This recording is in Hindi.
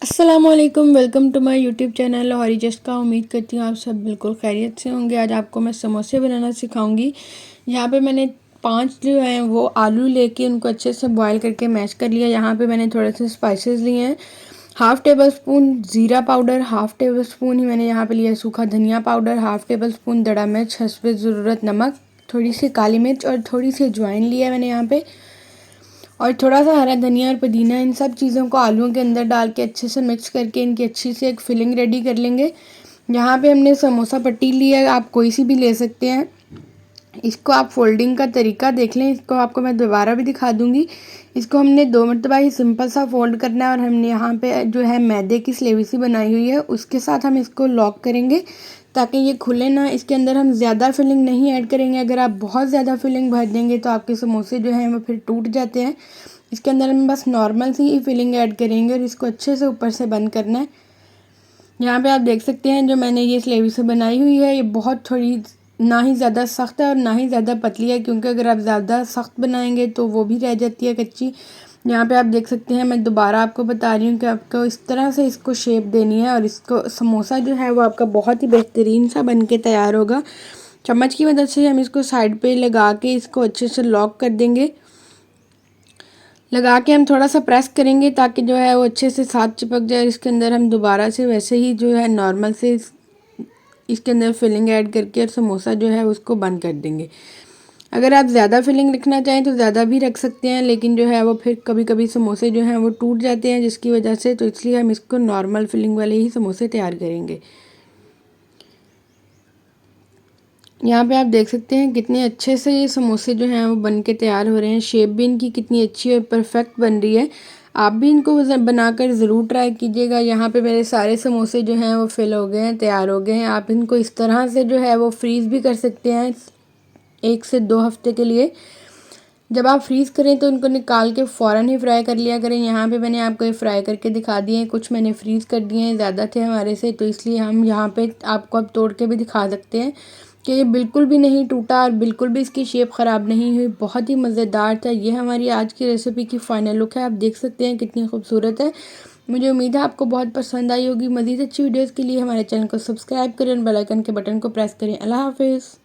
अस्सलामुअलैकुम, welcome to my YouTube channel Lahori just का। उम्मीद करती हूँ आप सब बिल्कुल खैरियत से होंगे। आज आपको मैं समोसे बनाना सिखाऊंगी। यहाँ पे मैंने 5 जो हैं वो आलू लेके उनको अच्छे से बॉईल करके मैश कर लिया। यहाँ पे मैंने थोड़े से स्पाइसेस लिए हैं। हाफ़ टेबल स्पून ज़ीरा पाउडर, हाफ़ टेबल स्पून ही मैंने यहाँ पे लिया सूखा धनिया पाउडर, हाफ़ टेबल स्पून दड़ा मिर्च, हस्बे ज़रूरत नमक, थोड़ी सी काली मिर्च और थोड़ी सी अजवाइन लिया है मैंने यहाँ पे, और थोड़ा सा हरा धनिया और पुदीना। इन सब चीज़ों को आलूओं के अंदर डाल के अच्छे से मिक्स करके इनकी अच्छी से एक फिलिंग रेडी कर लेंगे। यहाँ पे हमने समोसा पट्टी ली है, आप कोई सी भी ले सकते हैं। इसको आप फोल्डिंग का तरीका देख लें, इसको आपको मैं दोबारा भी दिखा दूँगी। इसको हमने 2 मरतबा ही सिंपल सा फोल्ड करना है और हमने यहाँ पे जो है मैदे की स्लेवी सी बनाई हुई है उसके साथ हम इसको लॉक करेंगे ताकि ये खुले ना। इसके अंदर हम ज़्यादा फिलिंग नहीं ऐड करेंगे, अगर आप बहुत ज़्यादा फिलिंग भर देंगे तो आपके समोसे जो हैं वो फिर टूट जाते हैं। इसके अंदर हम बस नॉर्मल सी ही फिलिंग ऐड करेंगे और इसको अच्छे से ऊपर से बंद करना है। यहाँ पे आप देख सकते हैं जो मैंने ये स्लेवी से बनाई हुई है, ये बहुत थोड़ी ना ही ज़्यादा सख्त है और ना ही ज़्यादा पतली है, क्योंकि अगर आप ज़्यादा सख्त बनाएंगे तो वो भी रह जाती है कच्ची। यहाँ पे आप देख सकते हैं, मैं दोबारा आपको बता रही हूँ कि आपको इस तरह से इसको शेप देनी है और इसको समोसा जो है वो आपका बहुत ही बेहतरीन सा बन के तैयार होगा। चम्मच की मदद से हम इसको साइड पे लगा के इसको अच्छे से लॉक कर देंगे। लगा के हम थोड़ा सा प्रेस करेंगे ताकि जो है वो अच्छे से साथ चिपक जाए। इसके अंदर हम दोबारा से वैसे ही जो है नॉर्मल से इसके अंदर फिलिंग ऐड करके और समोसा जो है उसको बंद कर देंगे। अगर आप ज़्यादा फिलिंग रखना चाहें तो ज़्यादा भी रख सकते हैं, लेकिन जो है वो फिर कभी कभी समोसे जो हैं वो टूट जाते हैं जिसकी वजह से, तो इसलिए हम इसको नॉर्मल फिलिंग वाले ही समोसे तैयार करेंगे। यहाँ पे आप देख सकते हैं कितने अच्छे से ये समोसे जो हैं वो बन के तैयार हो रहे हैं। शेप भी इनकी कितनी अच्छी और परफेक्ट बन रही है। आप भी इनको बनाकर ज़रूर ट्राई कीजिएगा। यहाँ पे मेरे सारे समोसे जो हैं वो फिल हो गए हैं, तैयार हो गए हैं। आप इनको इस तरह से जो है वो फ्रीज़ भी कर सकते हैं 1 से 2 हफ्ते के लिए। जब आप फ्रीज़ करें तो इनको निकाल के फ़ौरन ही फ्राई कर लिया करें। यहाँ पे मैंने आपको ये फ्राई करके दिखा दिए हैं, कुछ मैंने फ्रीज़ कर दिए हैं, ज़्यादा थे हमारे से, तो इसलिए हम यहाँ पे आपको अब तोड़ के भी दिखा सकते हैं कि ये बिल्कुल भी नहीं टूटा और बिल्कुल भी इसकी शेप ख़राब नहीं हुई। बहुत ही मज़ेदार था। ये हमारी आज की रेसिपी की फ़ाइनल लुक है, आप देख सकते हैं कितनी खूबसूरत है। मुझे उम्मीद है आपको बहुत पसंद आई होगी। मज़ीद अच्छी वीडियोज़ के लिए हमारे चैनल को सब्सक्राइब करें और बेल आइकन के बटन को प्रेस करें। अल्लाह हाफिज़।